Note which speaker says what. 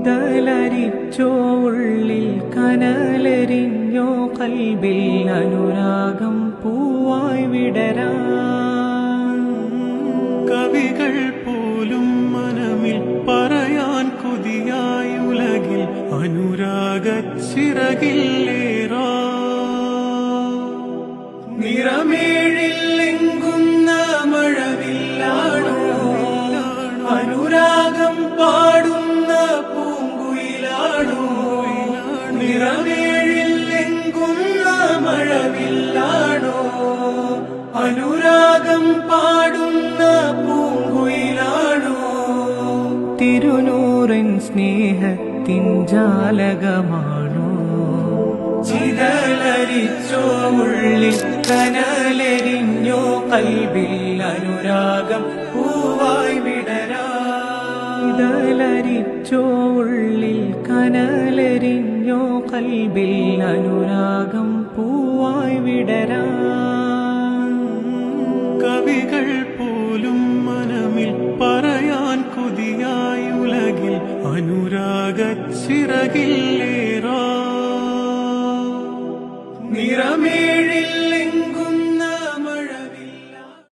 Speaker 1: ഇതലരിച്ചോ ഉള്ളിൽ കനലരിഞ്ഞോ കൽബിൽ അനുരാഗം പൂവായി വിടരാൻ
Speaker 2: കവികൾ പോലും മനമിൽ പറയാൻ കൊതിയായി ഉലകിൽ അനുരാഗച്ചിറകില്ലേറാ
Speaker 1: നിറമേഴില്ലെങ്കുന്ന മഴവില്ലാണോ അനുരാഗം പാടുന്ന പൂങ്കുയിലാണോ നിറമേഴില്ലെങ്കുന്ന മഴവില്ലാണോ അനുരാഗം പാടുന്ന പൂങ്കുയിലാണോ തിരുനൂറിൻ സ്നേഹത്തിൻ ജാലകമാണോ ചിതലരിച്ചോ ഉള്ളിൽ കനലരിഞ്ഞോ കൽബിൽ അനുരാഗം പൂവായി വിടരാൻ ഇതലരിച്ചോ ഉള്ളിൽ കനലരിഞ്ഞോ കൽബിൽ അനുരാഗം പൂവായി വിടരാൻ
Speaker 2: കവികൾ പോലും മനമിൽ പറയാൻ കൊതിയായി ഉലകിൽ അനുരാഗച്ചിറകില്ലേറാ
Speaker 1: നിറമേ